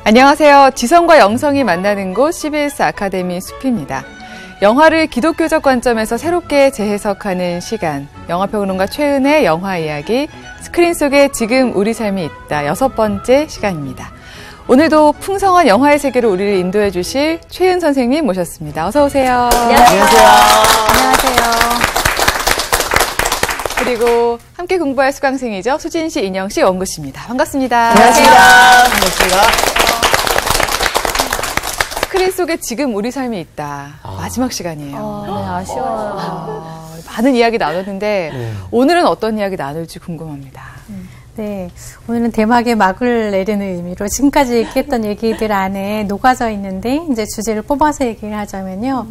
안녕하세요. 지성과 영성이 만나는 곳 CBS 아카데미 숲입니다. 영화를 기독교적 관점에서 새롭게 재해석하는 시간. 영화평론가 최은의 영화 이야기, 스크린 속에 지금 우리 삶이 있다. 6번째 시간입니다. 오늘도 풍성한 영화의 세계로 우리를 인도해 주실 최은 선생님 모셨습니다. 어서 오세요. 안녕하세요. 안녕하세요. 그리고 함께 공부할 수강생이죠. 수진 씨, 인영 씨, 원구 씨입니다. 반갑습니다. 안녕하세요. 반갑습니다. 스크린 속에 지금 우리 삶이 있다. 마지막 시간이에요. 네, 아쉬워요. 많은 이야기 나눴는데 오늘은 어떤 이야기 나눌지 궁금합니다. 네, 오늘은 대막의 막을 내리는 의미로 지금까지 얘기했던 얘기들 안에 녹아져 있는데 이제 주제를 뽑아서 얘기를 하자면요.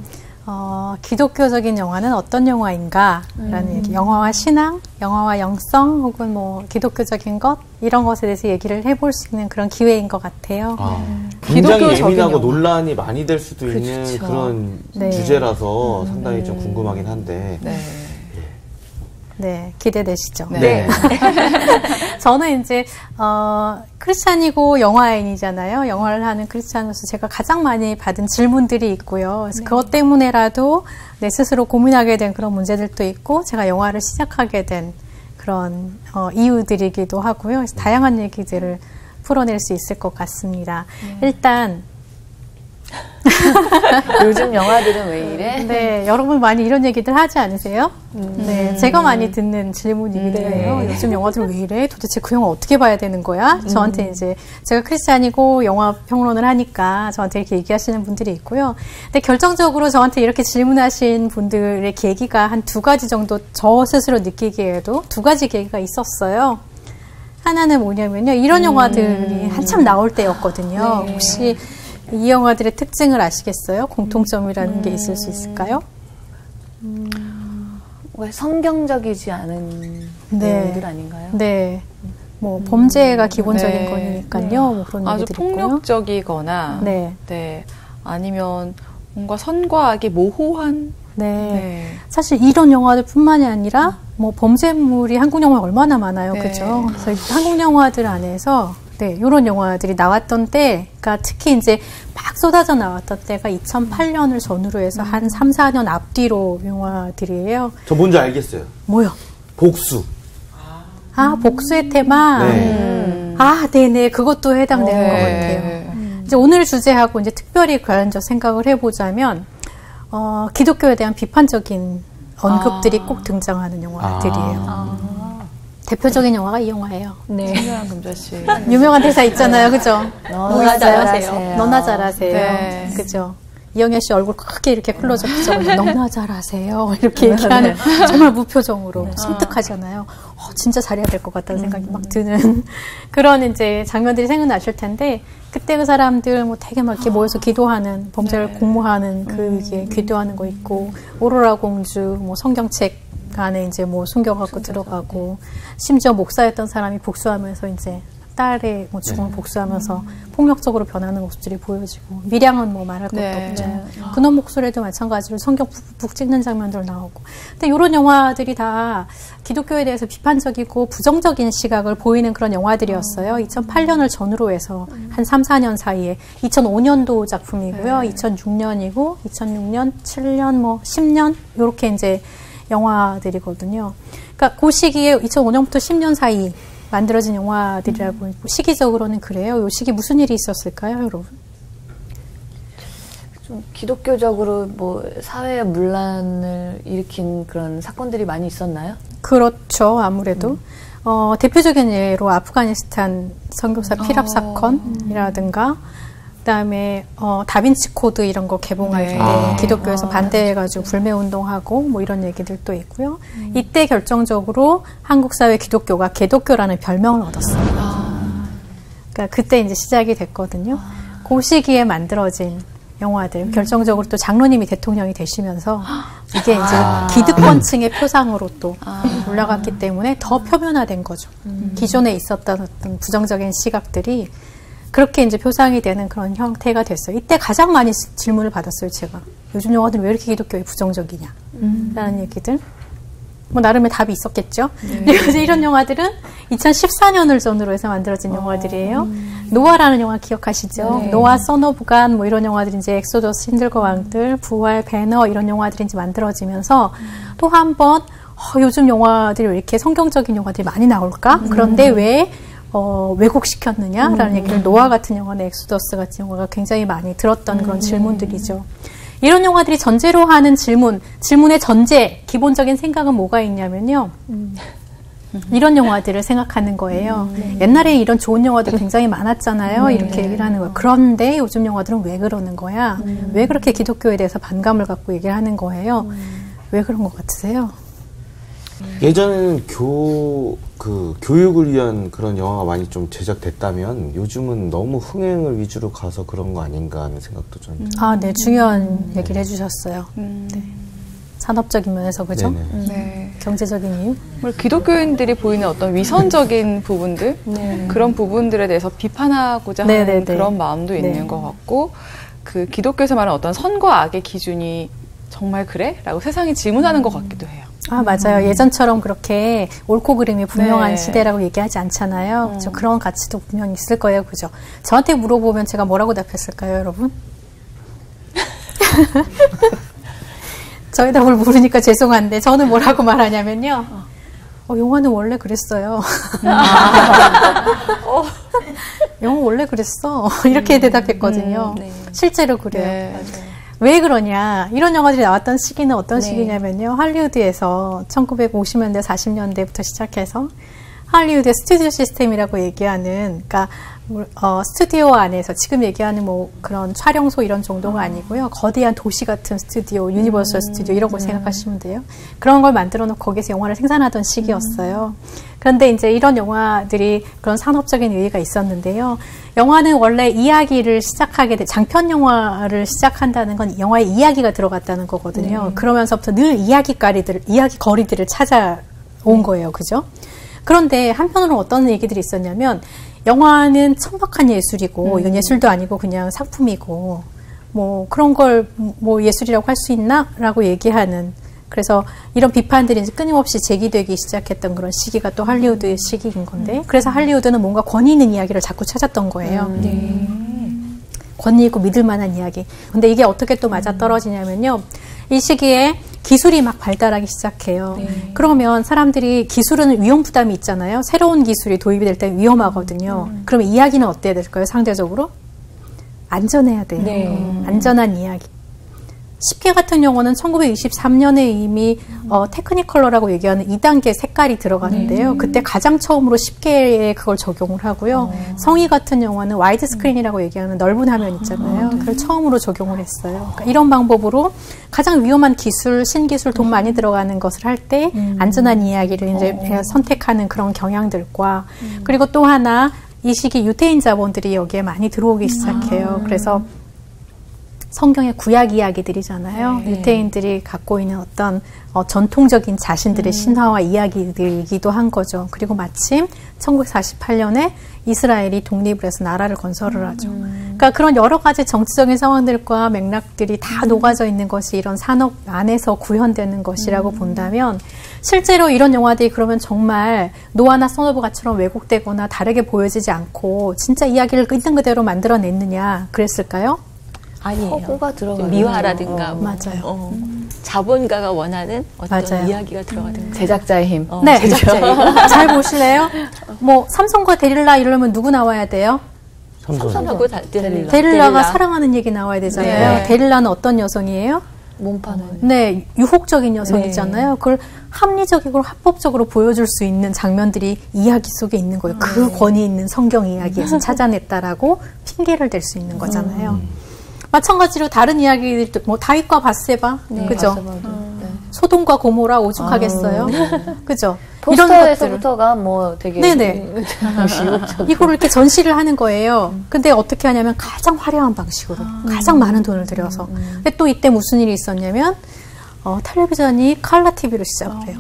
기독교적인 영화는 어떤 영화인가라는 얘기, 영화와 신앙, 영화와 영성 혹은 뭐 기독교적인 것 이런 것에 대해서 얘기를 해볼 수 있는 그런 기회인 것 같아요. 굉장히 예민하고 논란이 많이 될 수도 있는 그런 주제라서 상당히 좀 궁금하긴 한데 네, 기대되시죠? 네. 저는 이제, 크리스찬이고 영화인이잖아요. 영화를 하는 크리스찬으로서 제가 가장 많이 받은 질문들이 있고요. 그래서 그것 때문에라도 내 스스로 고민하게 된 그런 문제들도 있고, 제가 영화를 시작하게 된 그런, 이유들이기도 하고요. 그래서 다양한 얘기들을 풀어낼 수 있을 것 같습니다. 일단, 요즘 영화들은 왜 이래? 네, 여러분 많이 이런 얘기들 하지 않으세요? 네, 제가 많이 듣는 질문이기도 해요. 요즘 영화들은 왜 이래? 도대체 그 영화 어떻게 봐야 되는 거야? 저한테 이제 제가 크리스찬이고 영화 평론을 하니까 저한테 이렇게 얘기하시는 분들이 있고요. 근데 결정적으로 저한테 이렇게 질문하신 분들의 계기가 한 2가지 정도 저 스스로 느끼기에도 2가지 계기가 있었어요. 하나는 뭐냐면요, 이런 영화들이 한참 나올 때였거든요. 혹시 이 영화들의 특징을 아시겠어요? 공통점이라는 게 있을 수 있을까요? 왜 성경적이지 않은 내용들 아닌가요? 네. 뭐 범죄가 기본적인 거니까요. 뭐 그런 아주 얘기들이 있고요. 폭력적이거나 아니면 뭔가 선과 악이 모호한 사실 이런 영화들뿐만이 아니라 뭐 범죄물이 한국 영화에 얼마나 많아요. 그죠? 그래서 한국 영화들 안에서 이런 영화들이 나왔던 때가 특히 이제 막 쏟아져 나왔던 때가 2008년을 전후로 해서 한 3, 4년 앞뒤로 영화들이에요. 저 뭔지 알겠어요. 뭐요? 복수. 복수의 테마. 네네. 그것도 해당되는 것 같아요. 이제 오늘 주제하고 이제 특별히 관련적 생각을 해보자면, 기독교에 대한 비판적인 언급들이 꼭 등장하는 영화들이에요. 대표적인 영화가 이 영화예요. 청년한 금자씨. 유명한 대사 있잖아요. 그죠? 너나 잘하세요. 너나 잘하세요. 그죠? 이영애 씨 얼굴 크게 이렇게 클로즈업 붙여서 너나 잘하세요. 이렇게 얘기하는 정말 무표정으로 섬뜩하잖아요. 진짜 잘해야 될 것 같다는 생각이 막 드는 그런 이제 장면들이 생각나실 텐데, 그때 그 사람들 뭐 되게 막 이렇게 모여서 기도하는, 범죄를 공모하는 그 이게 기도하는 거 있고, 오로라 공주 뭐 성경책 안에 이제 뭐 숨겨갖고 들어가고, 심지어 목사였던 사람이 복수하면서 이제 딸의 뭐 죽음을 복수하면서 폭력적으로 변하는 모습들이 보여지고, 미량은 뭐 말할 것도 없죠. 그놈 목소리도 마찬가지로 성경 푹푹 찍는 장면들 나오고. 근데 이런 영화들이 다 기독교에 대해서 비판적이고 부정적인 시각을 보이는 그런 영화들이었어요. 2008년을 전후로 해서 한 3, 4년 사이에 2005년도 작품이고요. 2006년이고 2006년, 7년, 뭐 10년 이렇게 이제 영화들이거든요. 그러니까 그 시기에 2005년부터 10년 사이 만들어진 영화들이라고 시기적으로는 그래요. 이 시기 무슨 일이 있었을까요, 여러분? 좀 기독교적으로 뭐 사회 문란을 일으킨 그런 사건들이 많이 있었나요? 그렇죠, 아무래도. 대표적인 예로 아프가니스탄 선교사 피랍 사건이라든가, 그다음에 다빈치 코드 이런 거 개봉할 때 기독교에서 반대해가지고 불매운동하고 뭐 이런 얘기들도 있고요. 이때 결정적으로 한국 사회 기독교가 개독교라는 별명을 얻었어요. 그러니까 그때 이제 시작이 됐거든요. 그 시기에 만들어진 영화들, 결정적으로 또 장로님이 대통령이 되시면서 이게 이제 기득권층의 표상으로 또 올라갔기 때문에 더 표면화된 거죠. 기존에 있었던 어떤 부정적인 시각들이 그렇게 이제 표상이 되는 그런 형태가 됐어요. 이때 가장 많이 질문을 받았어요, 제가. 요즘 영화들은 왜 이렇게 기독교에 부정적이냐? 라는 얘기들. 뭐 나름의 답이 있었겠죠. 그래서 이런 영화들은 2014년을 전후로 해서 만들어진 영화들이에요. 노아라는 영화 기억하시죠? 네. 노아, 선 오브 갓 뭐 이런 영화들이 이제 엑소더스, 신들과 왕들, 부활, 배너 이런 영화들이 이제 만들어지면서 또 한 번 요즘 영화들이 왜 이렇게 성경적인 영화들이 많이 나올까? 그런데 왜 왜곡시켰느냐라는 얘기를 노아 같은 영화나 엑소더스 같은 영화가 굉장히 많이 들었던 그런 질문들이죠. 이런 영화들이 전제로 하는 질문의 전제, 기본적인 생각은 뭐가 있냐면요. 이런 영화들을 생각하는 거예요. 옛날에 이런 좋은 영화들 굉장히 많았잖아요. 이렇게 얘기를 하는 거예요. 그런데 요즘 영화들은 왜 그러는 거야? 왜 그렇게 기독교에 대해서 반감을 갖고 얘기를 하는 거예요? 왜 그런 것 같으세요? 예전에는 교육을 위한 그런 영화가 많이 좀 제작됐다면 요즘은 너무 흥행을 위주로 가서 그런 거 아닌가 하는 생각도 좀. 네, 중요한 얘기를 해주셨어요. 네. 산업적인 면에서, 그죠? 네. 경제적인 이유? 기독교인들이 보이는 어떤 위선적인 부분들, 그런 부분들에 대해서 비판하고자 하는 그런 마음도 있는 것 같고, 그 기독교에서 말하는 어떤 선과 악의 기준이 정말 그래? 라고 세상이 질문하는 것 같기도 해요. 맞아요. 예전처럼 그렇게 옳고 그름이 분명한 시대라고 얘기하지 않잖아요. 그렇죠? 그런 가치도 분명히 있을 거예요. 그죠? 저한테 물어보면 제가 뭐라고 답했을까요, 여러분? 저희 답을 모르니까 죄송한데 저는 뭐라고 말하냐면요. 영화는 원래 그랬어요. 영화 원래 그랬어. 이렇게 대답했거든요. 실제로 그래요. 맞아요. 왜 그러냐. 이런 영화들이 나왔던 시기는 어떤 시기냐면요. 할리우드에서 1950년대, 40년대부터 시작해서 할리우드의 스튜디오 시스템이라고 얘기하는, 그러니까 스튜디오 안에서 지금 얘기하는 뭐 그런 촬영소 이런 정도가 아니고요. 거대한 도시 같은 스튜디오, 유니버설 스튜디오 이런 걸 생각하시면 돼요. 그런 걸 만들어 놓고 거기서 영화를 생산하던 시기였어요. 그런데 이제 이런 영화들이 그런 산업적인 의의가 있었는데요. 영화는 원래 이야기를 장편 영화를 시작한다는 건 영화에 이야기가 들어갔다는 거거든요. 그러면서부터 늘 이야기거리들을 찾아온 거예요. 그죠? 그런데 한편으로는 어떤 얘기들이 있었냐면, 영화는 천박한 예술이고, 이건 예술도 아니고 그냥 상품이고, 뭐 그런 걸 뭐 예술이라고 할 수 있나? 라고 얘기하는, 그래서 이런 비판들이 이제 끊임없이 제기되기 시작했던 그런 시기가 또 할리우드의 시기인 건데, 그래서 할리우드는 뭔가 권위 있는 이야기를 자꾸 찾았던 거예요. 권위 있고 믿을 만한 이야기. 근데 이게 어떻게 또 맞아떨어지냐면요. 이 시기에 기술이 막 발달하기 시작해요. 그러면 사람들이, 기술은 위험 부담이 있잖아요. 새로운 기술이 도입이 될 때 위험하거든요. 그러면 이야기는 어때야 될까요? 상대적으로? 안전해야 돼요. 안전한 이야기. 10개 같은 경우는 1923년에 이미 테크니컬러라고 얘기하는 2단계 색깔이 들어가는데요. 그때 가장 처음으로 10개에 그걸 적용을 하고요. 성의 같은 영화는 와이드 스크린이라고 얘기하는 넓은 화면 있잖아요. 그걸 처음으로 적용을 했어요. 그러니까 이런 방법으로 가장 위험한 기술, 신기술, 돈 많이 들어가는 것을 할 때 안전한 이야기를 이제 선택하는 그런 경향들과, 그리고 또 하나, 이 시기 유태인 자본들이 여기에 많이 들어오기 시작해요. 그래서 성경의 구약 이야기들이잖아요. 유태인들이 갖고 있는 어떤 전통적인 자신들의 신화와 이야기들이기도 한 거죠. 그리고 마침 1948년에 이스라엘이 독립을 해서 나라를 건설을 하죠. 그러니까 그런 여러 가지 정치적인 상황들과 맥락들이 다 녹아져 있는 것이 이런 산업 안에서 구현되는 것이라고 본다면, 실제로 이런 영화들이 그러면 정말 노아나 선 오브 갓처럼 왜곡되거나 다르게 보여지지 않고 진짜 이야기를 있는 그대로 만들어냈느냐 그랬을까요? 아니에요. 허구가 들어가는 미화라든가 맞아요. 자본가가 원하는 어떤 맞아요. 이야기가 들어가든가. 제작자의 힘. 네. 잘 보실래요? 뭐 삼손과 데릴라 이러려면 누구 나와야 돼요? 삼손하고 데릴라가 사랑하는 얘기 나와야 되잖아요. 데릴라는 어떤 여성이에요? 몸파는. 네, 유혹적인 여성이잖아요. 그걸 합리적이고 합법적으로 보여줄 수 있는 장면들이 이야기 속에 있는 거예요. 그 권위 있는 성경 이야기에서 찾아냈다라고 핑계를 댈 수 있는 거잖아요. 마찬가지로 다른 이야기들도, 뭐 다윗과 밧세바, 그죠? 소돔과 고모라 오죽하겠어요? 그죠? 포스터에서부터가 뭐 되게 이거를 이렇게 전시를 하는 거예요. 근데 어떻게 하냐면 가장 화려한 방식으로, 가장 많은 돈을 들여서. 근데 또 이때 무슨 일이 있었냐면 텔레비전이 컬러 TV로 시작을 해요.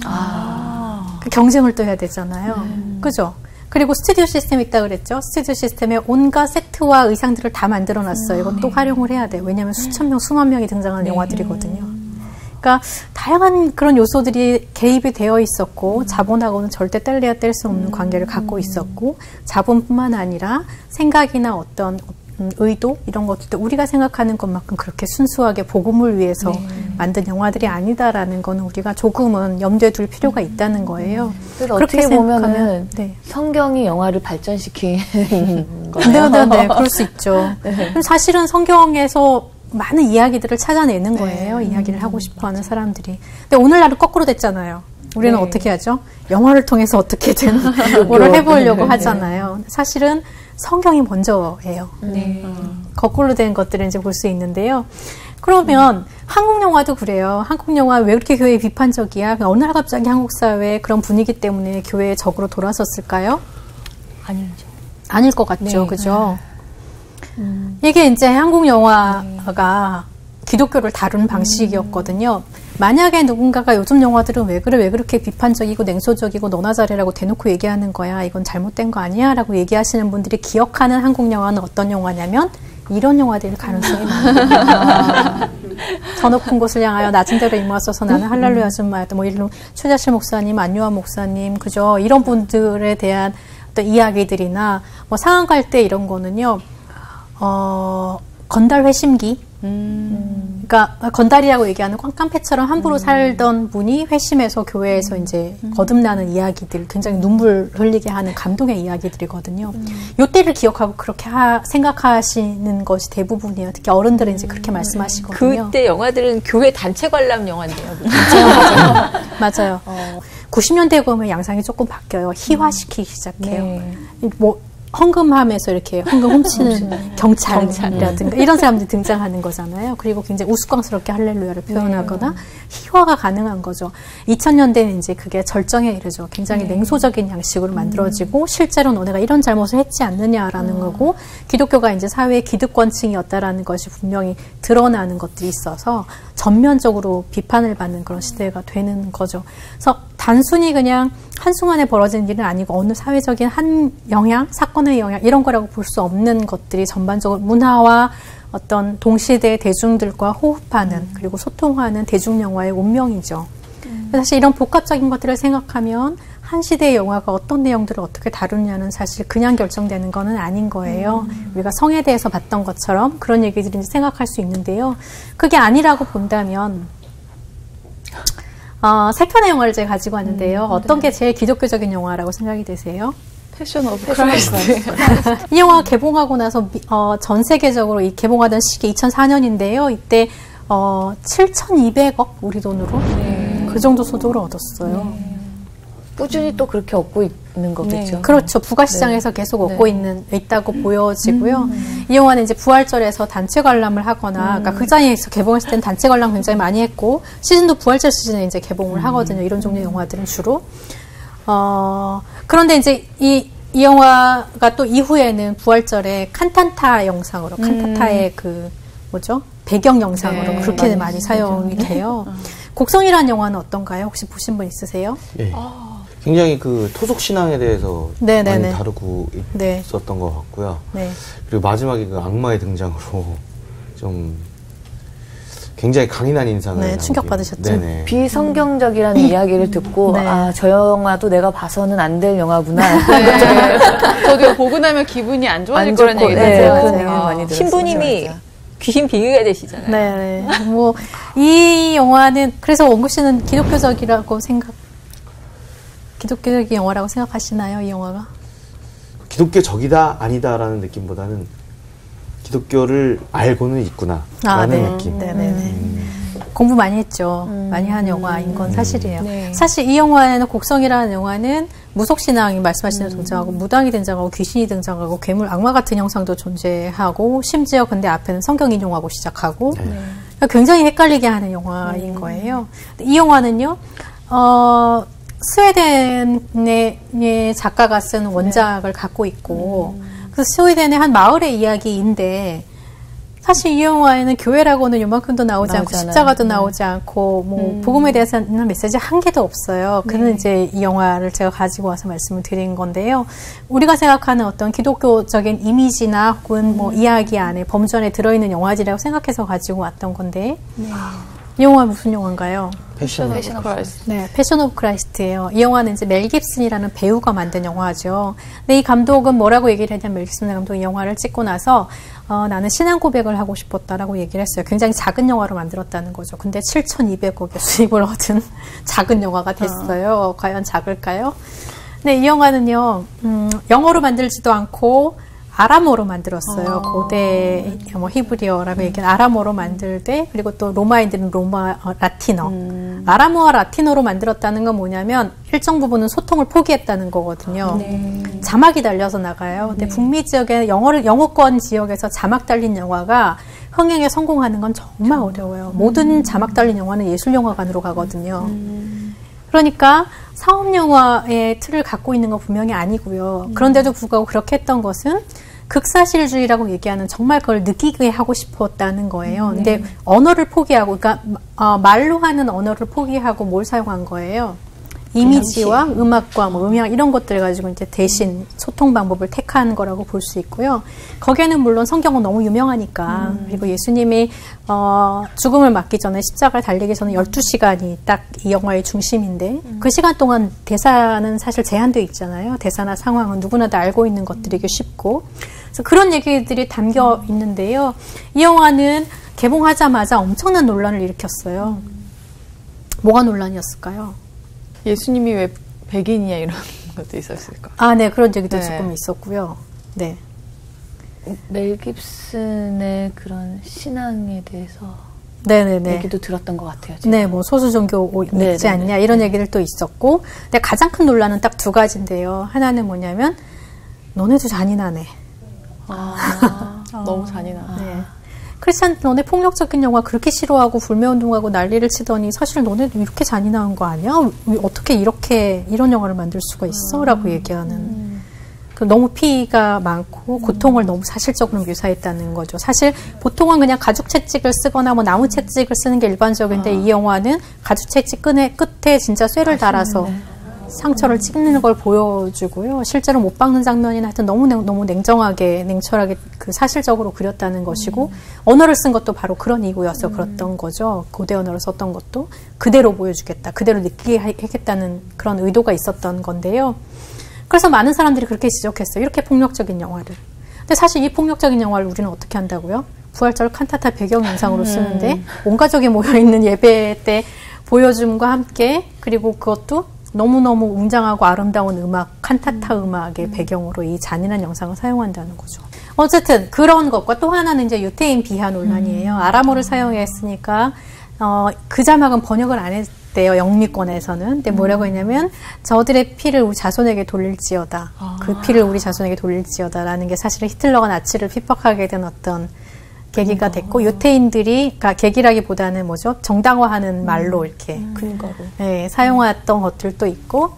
그 경쟁을 또 해야 되잖아요. 그죠? 그리고 스튜디오 시스템이 있다 그랬죠. 스튜디오 시스템에 온갖 세트와 의상들을 다 만들어 놨어요. 이건 또 활용을 해야 돼요. 왜냐하면 수천 명, 수만 명이 등장하는 영화들이거든요. 그러니까 다양한 그런 요소들이 개입이 되어 있었고 자본하고는 절대 뗄래야 뗄 수 없는 관계를 갖고 있었고 자본뿐만 아니라 생각이나 어떤 의도 이런 것들도 우리가 생각하는 것만큼 그렇게 순수하게 복음을 위해서 만든 영화들이 아니다라는 거는 우리가 조금은 염두에 둘 필요가 있다는 거예요. 그래서 어떻게 보면은 성경이 영화를 발전시킨 거예요. 네, 그럴 수 있죠. 사실은 성경에서 많은 이야기들을 찾아내는 거예요. 이야기를 하고 싶어하는 사람들이. 근데 오늘날은 거꾸로 됐잖아요. 우리는 어떻게 하죠? 영화를 통해서 어떻게든 뭐를 해보려고 하잖아요. 사실은 성경이 먼저예요. 거꾸로 된 것들을 이제 볼 수 있는데요. 그러면 한국 영화도 그래요. 한국 영화 왜 그렇게 교회 비판적이야? 어느 날 갑자기 한국 사회에 그런 분위기 때문에 교회의 적으로 돌아섰을까요? 아니죠. 아닐 것 같죠. 그죠? 이게 이제 한국 영화가 기독교를 다루는 방식이었거든요. 만약에 누군가가 요즘 영화들은 왜 그렇게 비판적이고 냉소적이고 너나 잘해라고 대놓고 얘기하는 거야. 이건 잘못된 거 아니야? 라고 얘기하시는 분들이 기억하는 한국 영화는 어떤 영화냐면 이런 영화들일 가능성이 많아요. 저 높은 곳을 향하여 낮은 데로 임하소서 나는 할렐루야 아줌마였다. 뭐 이런 최자실 목사님, 안요한 목사님, 그죠? 이런 분들에 대한 어떤 이야기들이나 뭐 상황 갈 때 이런 거는요. 건달 회심기. 그러니까 건달이라고 얘기하는 깡패처럼 함부로 살던 분이 회심해서 교회에서 이제 거듭나는 이야기들, 굉장히 눈물 흘리게 하는 감동의 이야기들이거든요. 요때를 기억하고 그렇게 생각하시는 것이 대부분이에요. 특히 어른들은 이제 그렇게 말씀하시거든요. 그때 영화들은 교회 단체 관람 영화인데요. 맞아요. 90년대에 보면 양상이 조금 바뀌어요. 희화시키기 시작해요. 뭐 헌금하면서 이렇게 헌금 훔치는 경찰이라든가 이런 사람들이 등장하는 거잖아요. 그리고 굉장히 우스꽝스럽게 할렐루야를 표현하거나 희화가 가능한 거죠. 2000년대는 이제 그게 절정에 이르죠. 굉장히 냉소적인 양식으로 만들어지고 실제로 너네가 이런 잘못을 했지 않느냐라는 거고 기독교가 이제 사회의 기득권층이었다라는 것이 분명히 드러나는 것들이 있어서 전면적으로 비판을 받는 그런 시대가 되는 거죠. 그래서 단순히 그냥 한순간에 벌어진 일은 아니고 어느 사회적인 한 영향, 사건의 영향 이런 거라고 볼 수 없는 것들이 전반적으로 문화와 어떤 동시대 대중들과 호흡하는 그리고 소통하는 대중영화의 운명이죠. 사실 이런 복합적인 것들을 생각하면 한 시대의 영화가 어떤 내용들을 어떻게 다루냐는 사실 그냥 결정되는 거는 아닌 거예요. 우리가 성에 대해서 봤던 것처럼 그런 얘기들인지 생각할 수 있는데요. 그게 아니라고 본다면 세 편의 영화를 제가 가지고 왔는데요. 어떤 게 제일 기독교적인 영화라고 생각이 되세요? 패션 오브 크라이스트. 이 영화가 개봉하고 나서 전 세계적으로 개봉하던 시기 2004년인데요. 이때 7,200억 우리 돈으로 그 정도 소득을 얻었어요. 꾸준히 또 그렇게 얻고 있는 거겠죠. 그렇죠. 부가시장에서 계속 얻고 있다고 보여지고요. 이 영화는 이제 부활절에서 단체 관람을 하거나, 그러니까 극장에서 개봉했을 때는 단체 관람 굉장히 많이 했고, 시즌도 부활절 시즌에 이제 개봉을 하거든요. 이런 종류의 영화들은 주로. 그런데 이제 이 영화가 또 이후에는 부활절에 칸탄타 영상으로, 칸탄타의 배경 영상으로 그렇게 많이 사용이 돼요. 곡성이라는 영화는 어떤가요? 혹시 보신 분 있으세요? 네. 굉장히 그 토속 신앙에 대해서 많이 다루고 있었던 것 같고요. 그리고 마지막에 그 악마의 등장으로 좀 굉장히 강인한 인상을 충격받으셨죠? 비성경적이라는 이야기를 듣고 저 영화도 내가 봐서는 안 될 영화구나. 저도 보고 나면 기분이 안 좋아질 거라는 얘기 들었어요. 신부님이 귀신 비유가 되시잖아요. 뭐 이 영화는 그래서 원구 씨는 기독교적인 영화라고 생각하시나요? 이 영화가? 기독교적이다 아니다라는 느낌보다는 기독교를 알고는 있구나 라는 느낌. 공부 많이 했죠. 많이 한 영화인 건 사실이에요. 사실 이 영화에는 곡성이라는 영화는 무속신앙이 말씀하시는 등장하고 무당이 등장하고 귀신이 등장하고 괴물, 악마 같은 형상도 존재하고 심지어 근데 앞에는 성경 인용하고 시작하고 굉장히 헷갈리게 하는 영화인 거예요. 이 영화는요. 스웨덴의 작가가 쓴 원작을 갖고 있고 그 스웨덴의 한 마을의 이야기인데 사실 이 영화에는 교회라고는 요만큼도 나오지 않고 십자가도 나오지 않고 뭐 복음에 대해서는 메시지 한 개도 없어요. 그는 이제 이 영화를 제가 가지고 와서 말씀을 드린 건데요. 우리가 생각하는 어떤 기독교적인 이미지나 혹은 뭐 이야기 안에 범주 안에 들어있는 영화지라고 생각해서 가지고 왔던 건데 이 영화 무슨 영화인가요? 패션 오브 크라이스트. 네, 패션 오브 크라이스트예요. 이 영화는 이제 멜 깁슨이라는 배우가 만든 영화죠. 근데 이 감독은 뭐라고 얘기를 했냐면 멜 깁슨 감독이 이 영화를 찍고 나서 나는 신앙 고백을 하고 싶었다라고 얘기를 했어요. 굉장히 작은 영화로 만들었다는 거죠. 근데 7,200억의 수익을 얻은 작은 영화가 됐어요. 과연 작을까요? 네, 이 영화는요, 영어로 만들지도 않고 아람어로 만들었어요. 고대 뭐 히브리어라고 얘기하는 아람어로 만들되, 그리고 또 로마인들은 라틴어. 아람어와 라틴어로 만들었다는 건 뭐냐면 일정 부분은 소통을 포기했다는 거거든요. 자막이 달려서 나가요. 근데 북미 지역에 영어권 지역에서 자막 달린 영화가 흥행에 성공하는 건 정말 어려워요. 모든 자막 달린 영화는 예술영화관으로 가거든요. 그러니까 상업영화의 틀을 갖고 있는 건 분명히 아니고요. 그런데도 불구하고 그렇게 했던 것은 극사실주의라고 얘기하는 정말 그걸 느끼게 하고 싶었다는 거예요. 근데 언어를 포기하고, 그러니까 말로 하는 언어를 포기하고 뭘 사용한 거예요? 이미지와 음악과 뭐 음향 이런 것들 가지고 이제 대신 소통 방법을 택한 거라고 볼 수 있고요. 거기에는 물론 성경은 너무 유명하니까, 그리고 예수님이 죽음을 맞기 전에 십자가를 달리기 전에 12시간이 딱 이 영화의 중심인데, 그 시간 동안 대사는 사실 제한되어 있잖아요. 대사나 상황은 누구나 다 알고 있는 것들이기 쉽고, 그래서 그런 얘기들이 담겨 있는데요. 이 영화는 개봉하자마자 엄청난 논란을 일으켰어요. 뭐가 논란이었을까요? 예수님이 왜 백인이야 이런 것도 있었을까? 아, 네, 그런 얘기도 조금 있었고요. 네. 멜 깁슨의 그런 신앙에 대해서 네네네. 얘기도 들었던 것 같아요. 제가. 네, 뭐 소수 종교 믿지 않냐 이런 얘기들도 있었고, 근데 가장 큰 논란은 딱 두 가지인데요. 하나는 뭐냐면 너네도 잔인하네. 너무 잔인하네. 네. 크리스찬, 너네 폭력적인 영화 그렇게 싫어하고 불매운동하고 난리를 치더니 사실 너네도 이렇게 잔인한 거 아니야? 어떻게 이런 영화를 만들 수가 있어? 라고 얘기하는. 너무 피가 많고 고통을 너무 사실적으로 묘사했다는 거죠. 사실 보통은 그냥 가죽 채찍을 쓰거나 뭐 나무 채찍을 쓰는 게 일반적인데 이 영화는 가죽 채찍 끝에 진짜 쇠를 달아서 상처를 찍는 걸 보여주고요. 실제로 못 박는 장면이나 하여튼 너무 냉철하게 그 사실적으로 그렸다는 것이고, 언어를 쓴 것도 바로 그런 이유여서 그랬던 거죠. 고대 언어를 썼던 것도 그대로 보여주겠다, 그대로 느끼게 하겠다는 그런 의도가 있었던 건데요. 그래서 많은 사람들이 그렇게 지적했어요. 이렇게 폭력적인 영화를. 근데 사실 이 폭력적인 영화를 우리는 어떻게 한다고요? 부활절 칸타타 배경 영상으로 쓰는데 온 가족이 모여있는 예배 때 보여줌과 함께, 그리고 그것도 너무너무 웅장하고 아름다운 음악, 칸타타 음악의 배경으로 이 잔인한 영상을 사용한다는 거죠. 어쨌든 그런 것과 또 하나는 이제 유태인 비하 논란이에요. 아람어를 사용했으니까 그 자막은 번역을 안 했대요. 영미권에서는. 근데 뭐라고 했냐면 저들의 피를 우리 자손에게 돌릴지어다. 그 피를 우리 자손에게 돌릴지어다 라는 게 사실은 히틀러가 나치를 핍박하게 된 어떤 계기가 됐고, 유태인들이, 그러니까 계기라기보다는 뭐죠? 정당화하는 말로 이렇게 근거로 사용했던 것들도 있고,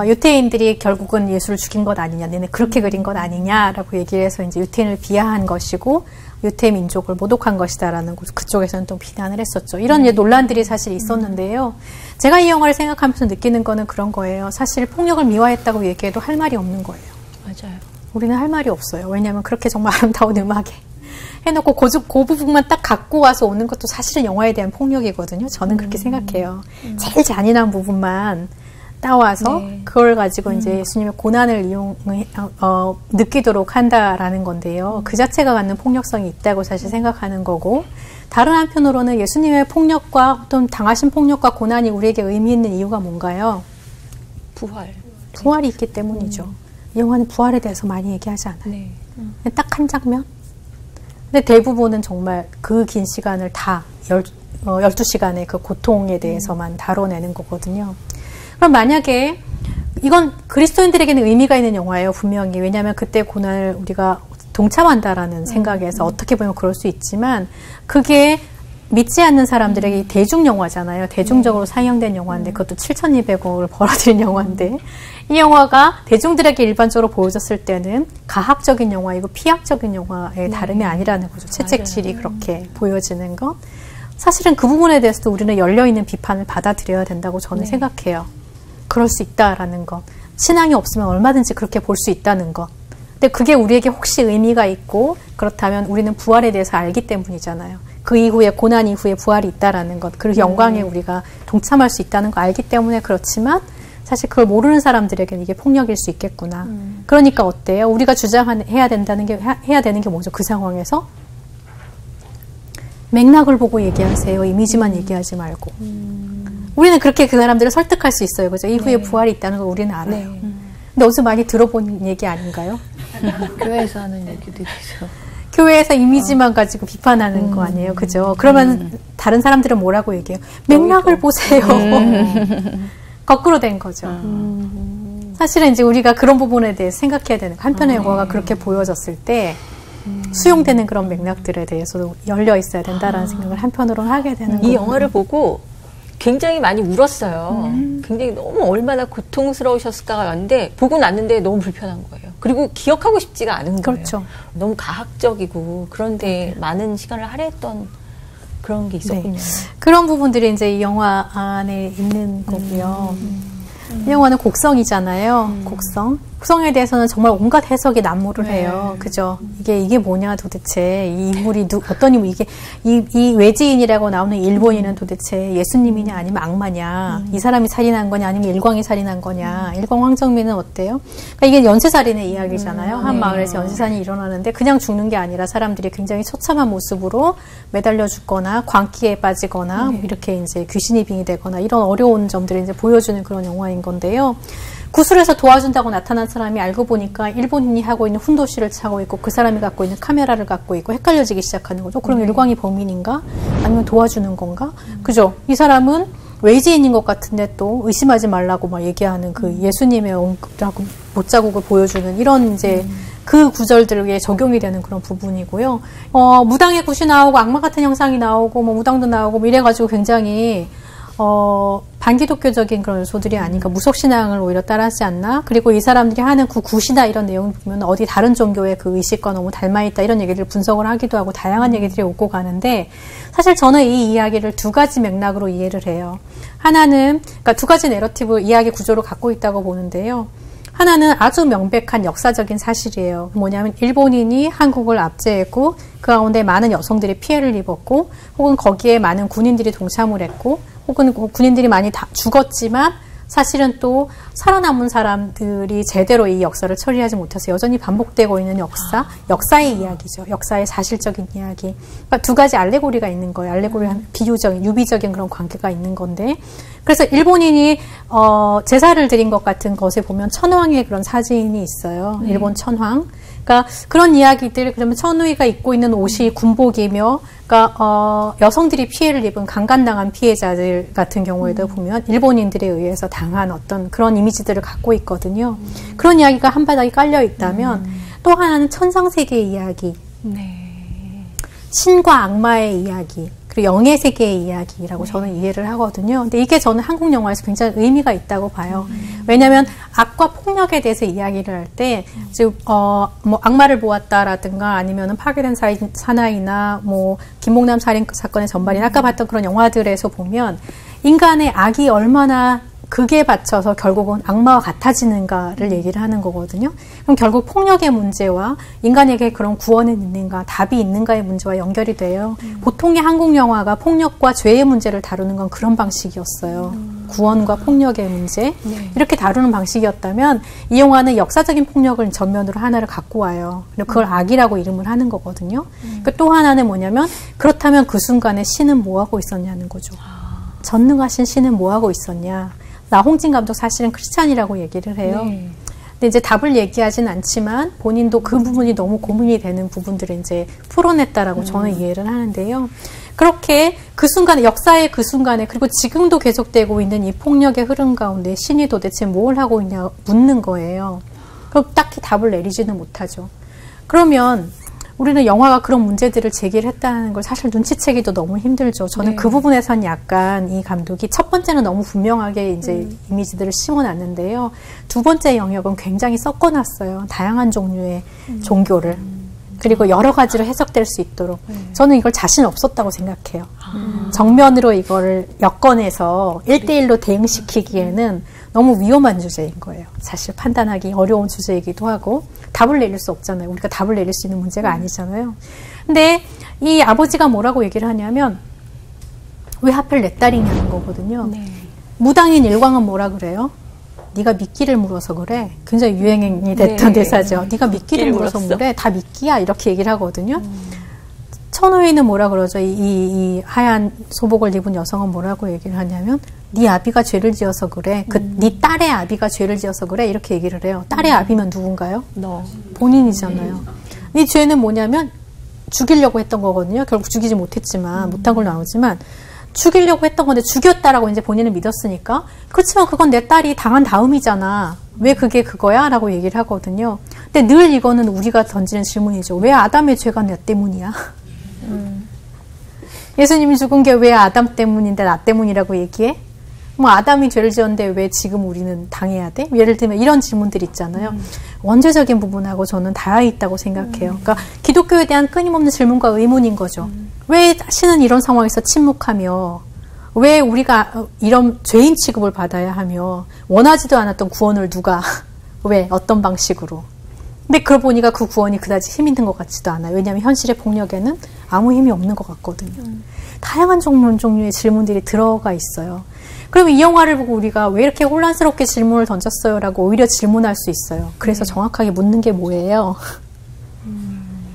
유태인들이 결국은 예수를 죽인 것 아니냐, 너네 그렇게 그린 것 아니냐라고 얘기를 해서 이제 유태인을 비하한 것이고, 유태 민족을 모독한 것이다라는 그쪽에서는 또 비난을 했었죠. 이런 논란들이 사실 있었는데요. 제가 이 영화를 생각하면서 느끼는 거는 그런 거예요. 사실 폭력을 미화했다고 얘기해도 할 말이 없는 거예요. 맞아요. 우리는 할 말이 없어요. 왜냐하면 그렇게 정말 아름다운 음악에 해놓고 그 부분만 딱 갖고 와서 오는 것도 사실은 영화에 대한 폭력이거든요. 저는 그렇게 생각해요. 제일 잔인한 부분만 따와서 그걸 가지고 이제 예수님의 고난을 느끼도록 한다라는 건데요. 그 자체가 갖는 폭력성이 있다고 사실 생각하는 거고, 다른 한편으로는 예수님의 폭력과 어떤 당하신 폭력과 고난이 우리에게 의미 있는 이유가 뭔가요? 부활이 있기 때문이죠. 이 영화는 부활에 대해서 많이 얘기하지 않아요. 딱 한 장면? 근데 대부분은 정말 그 긴 시간을 다 12시간의 그 고통에 대해서만 다뤄내는 거거든요. 그럼 만약에 이건 그리스도인들에게는 의미가 있는 영화예요, 분명히. 왜냐하면 그때 고난을 우리가 동참한다라는 생각에서 어떻게 보면 그럴 수 있지만, 그게 믿지 않는 사람들에게 대중 영화잖아요. 대중적으로 상영된 영화인데, 그것도 7,200억을 벌어들인 영화인데, 이 영화가 대중들에게 일반적으로 보여졌을 때는 가학적인 영화이고 피학적인 영화의 다름이 아니라는 거죠. 채찍질이 그렇게 보여지는 것. 사실은 그 부분에 대해서도 우리는 열려있는 비판을 받아들여야 된다고 저는 생각해요. 그럴 수 있다라는 것. 신앙이 없으면 얼마든지 그렇게 볼 수 있다는 것. 근데 그게 우리에게 혹시 의미가 있고, 그렇다면 우리는 부활에 대해서 알기 때문이잖아요. 그 이후에 고난 이후에 부활이 있다라는 것, 그리고 영광에 우리가 동참할 수 있다는 거 알기 때문에 그렇지만 사실 그걸 모르는 사람들에게는 이게 폭력일 수 있겠구나. 그러니까 어때요? 우리가 해야 되는 게 뭐죠? 그 상황에서 맥락을 보고 얘기하세요. 이미지만 얘기하지 말고. 우리는 그렇게 그 사람들을 설득할 수 있어요. 그죠? 이후에 부활이 있다는 걸 우리는 알아요. 근데 어디서 많이 들어본 얘기 아닌가요? 교회에서 하는 얘기들이죠. 교회에서 이미지만 가지고 비판하는 거 아니에요. 그죠? 그러면 다른 사람들은 뭐라고 얘기해요? 맥락을 보세요. 거꾸로 된 거죠. 사실은 이제 우리가 그런 부분에 대해서 생각해야 되는 거. 한편의 영화가 그렇게 보여졌을 때 수용되는 그런 맥락들에 대해서도 열려 있어야 된다라는 생각을 한편으로는 하게 되는 거예요. 이 영화를 보고 굉장히 많이 울었어요. 굉장히 너무 얼마나 고통스러우셨을까가 왔는데 보고 났는데 너무 불편한 거예요. 그리고 기억하고 싶지가 않은 거예요. 그렇죠. 너무 가학적이고 그런데 많은 시간을 할애했던 그런 게 있었군요. 네. 그런 부분들이 이제 이 영화 안에 있는 거고요. 이 영화는 곡성이잖아요. 곡성에 대해서는 정말 온갖 해석이 난무를 해요. 그죠? 이게 뭐냐 도대체. 이 인물이 어떤 인물, 이 외지인이라고 나오는 일본인은 도대체 예수님이냐 아니면 악마냐. 이 사람이 살인한 거냐 아니면 일광이 살인한 거냐. 일광 황정민은 어때요? 그러니까 이게 연쇄살인의 이야기잖아요. 한 마을에서 연쇄살인이 일어나는데 그냥 죽는 게 아니라 사람들이 굉장히 처참한 모습으로 매달려 죽거나 광기에 빠지거나 이렇게 이제 귀신이 빙의되거나 이런 어려운 점들을 이제 보여주는 그런 영화인 건데요. 구슬에서 도와준다고 나타난 사람이 알고 보니까 일본인이 하고 있는 훈도실을 차고 있고 그 사람이 갖고 있는 카메라를 갖고 있고 헷갈려지기 시작하는 거죠. 그럼 일광이 범인인가? 아니면 도와주는 건가? 그죠? 이 사람은 외지인인 것 같은데 또 의심하지 말라고 막 얘기하는 그 예수님의 못자국을 보여주는 이런 이제 그 구절들에 적용이 되는 그런 부분이고요. 무당의 굿이 나오고 악마 같은 형상이 나오고 뭐 무당도 나오고 뭐 이래가지고 굉장히 반기독교적인 그런 요소들이 아닌가, 무속신앙을 오히려 따라하지 않나? 그리고 이 사람들이 하는 그 굿이나 이런 내용을 보면 어디 다른 종교의 그 의식과 너무 닮아있다 이런 얘기를 분석을 하기도 하고 다양한 얘기들이 오고 가는데 사실 저는 이 이야기를 두 가지 맥락으로 이해를 해요. 하나는, 그러니까 두 가지 내러티브 이야기 구조를 갖고 있다고 보는데요. 하나는 아주 명백한 역사적인 사실이에요. 뭐냐면 일본인이 한국을 압제했고 그 가운데 많은 여성들이 피해를 입었고 혹은 거기에 많은 군인들이 동참을 했고 혹은 군인들이 많이 다 죽었지만 사실은 또 살아남은 사람들이 제대로 이 역사를 처리하지 못해서 여전히 반복되고 있는 역사의 이야기죠. 역사의 사실적인 이야기. 그러니까 두 가지 알레고리가 있는 거예요. 알레고리는 비유적인, 유비적인 그런 관계가 있는 건데 그래서 일본인이 제사를 드린 것 같은 것에 보면 천황의 그런 사진이 있어요. 일본 천황. 그러니까 그런 이야기들, 그러면 천우이가 입고 있는 옷이 군복이며, 그러니까 여성들이 피해를 입은 강간당한 피해자들 같은 경우에도 보면 일본인들에 의해서 당한 어떤 그런 이미지들을 갖고 있거든요. 그런 이야기가 한 바닥에 깔려 있다면 또 하나는 천상세계의 이야기, 신과 악마의 이야기, 그리고 영의 세계의 이야기라고 저는 이해를 하거든요. 근데 이게 저는 한국 영화에서 굉장히 의미가 있다고 봐요. 왜냐하면 악과 폭력에 대해서 이야기를 할 때, 즉, 뭐 악마를 보았다라든가 아니면은 파괴된 사나이나 뭐 김목남 살인 사건의 전반이나 아까 봤던 그런 영화들에서 보면 인간의 악이 얼마나 극에 받쳐서 결국은 악마와 같아지는가를 얘기를 하는 거거든요. 그럼 결국 폭력의 문제와 인간에게 그런 구원은 있는가, 답이 있는가의 문제와 연결이 돼요. 보통의 한국 영화가 폭력과 죄의 문제를 다루는 건 그런 방식이었어요. 구원과 폭력의 문제. 이렇게 다루는 방식이었다면 이 영화는 역사적인 폭력을 전면으로 하나를 갖고 와요. 그걸 악이라고 이름을 하는 거거든요. 또 하나는 뭐냐면 그렇다면 그 순간에 신은 뭐하고 있었냐는 거죠. 전능하신 신은 뭐하고 있었냐. 나홍진 감독 사실은 크리스찬이라고 얘기를 해요. 근데 이제 답을 얘기하진 않지만 본인도 그 부분이 너무 고민이 되는 부분들을 이제 풀어냈다라고 저는 이해를 하는데요. 그렇게 그 순간에, 역사의 그 순간에, 그리고 지금도 계속되고 있는 이 폭력의 흐름 가운데 신이 도대체 뭘 하고 있냐 묻는 거예요. 그럼 딱히 답을 내리지는 못하죠. 그러면 우리는 영화가 그런 문제들을 제기를 했다는 걸 사실 눈치채기도 너무 힘들죠. 저는 그 부분에선 약간 이 감독이 첫 번째는 너무 분명하게 이제 이미지들을 심어놨는데요. 두 번째 영역은 굉장히 섞어놨어요. 다양한 종류의 종교를. 그리고 여러 가지로 해석될 수 있도록. 저는 이걸 자신 없었다고 생각해요. 정면으로 이거를 엮어내서 1대1로 대응시키기에는 너무 위험한 주제인 거예요. 사실 판단하기 어려운 주제이기도 하고 답을 내릴 수 없잖아요. 우리가 답을 내릴 수 있는 문제가 아니잖아요. 근데 이 아버지가 뭐라고 얘기를 하냐면 왜 하필 내 딸이냐는 거거든요. 네. 무당인 일광은 뭐라 그래요? 네가 미끼를 물어서 그래. 굉장히 유행이 됐던 대사죠. 네가 미끼를 물어서 그래. 다 미끼야. 이렇게 얘기를 하거든요. 천호인은 뭐라 그러죠? 이 하얀 소복을 입은 여성은 뭐라고 얘기를 하냐면 네 아비가 죄를 지어서 그래. 네 딸의 아비가 죄를 지어서 그래. 이렇게 얘기를 해요. 딸의 아비면 누군가요? 너. 본인이잖아요. 네 죄는 뭐냐면 죽이려고 했던 거거든요. 결국 죽이지 못했지만 못한 걸로 나오지만 죽이려고 했던 건데 죽였다라고 이제 본인은 믿었으니까 그렇지만 그건 내 딸이 당한 다음이잖아. 왜 그게 그거야? 라고 얘기를 하거든요. 근데 늘 이거는 우리가 던지는 질문이죠. 왜 아담의 죄가 내 때문이야? 예수님이 죽은 게 왜 아담 때문인데 나 때문이라고 얘기해? 뭐 아담이 죄를 지었는데 왜 지금 우리는 당해야 돼? 예를 들면 이런 질문들 있잖아요. 원죄적인 부분하고 저는 닿아 있다고 생각해요. 그러니까 기독교에 대한 끊임없는 질문과 의문인 거죠. 왜 신은 이런 상황에서 침묵하며 왜 우리가 이런 죄인 취급을 받아야 하며 원하지도 않았던 구원을 누가 왜 어떤 방식으로 근데 그러고 보니까 그 구원이 그다지 힘 있는 것 같지도 않아요. 왜냐하면 현실의 폭력에는 아무 힘이 없는 것 같거든요. 다양한 종류의 질문들이 들어가 있어요. 그러면 이 영화를 보고 우리가 왜 이렇게 혼란스럽게 질문을 던졌어요? 라고 오히려 질문할 수 있어요. 그래서 정확하게 묻는 게 뭐예요?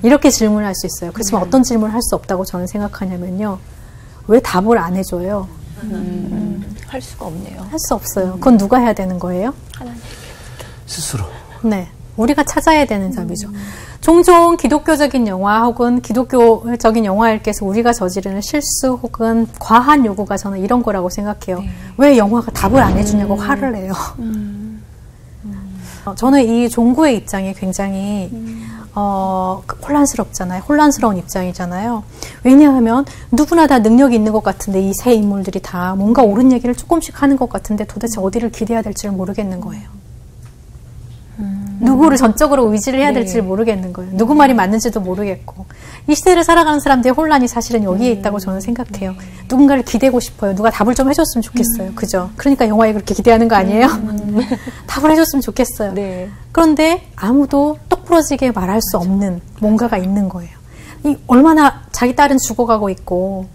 이렇게 질문을 할 수 있어요. 그렇지만 어떤 질문을 할 수 없다고 저는 생각하냐면요. 왜 답을 안 해줘요? 할 수가 없네요. 할 수 없어요. 그건 누가 해야 되는 거예요? 하나님. 스스로. 네. 우리가 찾아야 되는 답이죠. 종종 기독교적인 영화 혹은 기독교적인 영화일께서 우리가 저지르는 실수 혹은 과한 요구가 저는 이런 거라고 생각해요. 네. 왜 영화가 답을 안 해주냐고 화를 내요. 저는 이 종구의 입장이 굉장히 혼란스럽잖아요. 혼란스러운 입장이잖아요. 왜냐하면 누구나 다 능력이 있는 것 같은데 이 세 인물들이 다 뭔가 옳은 얘기를 조금씩 하는 것 같은데 도대체 어디를 기대해야 될지를 모르겠는 거예요. 누구를 전적으로 의지를 해야 될지를 모르겠는 거예요. 누구 말이 맞는지도 모르겠고. 이 시대를 살아가는 사람들의 혼란이 사실은 여기에 있다고 저는 생각해요. 누군가를 기대고 싶어요. 누가 답을 좀 해줬으면 좋겠어요. 그죠? 그러니까 영화에 그렇게 기대하는 거 아니에요? 답을 해줬으면 좋겠어요. 네. 그런데 아무도 똑부러지게 말할 수 없는 뭔가가 있는 거예요. 얼마나 자기 딸은 죽어가고 있고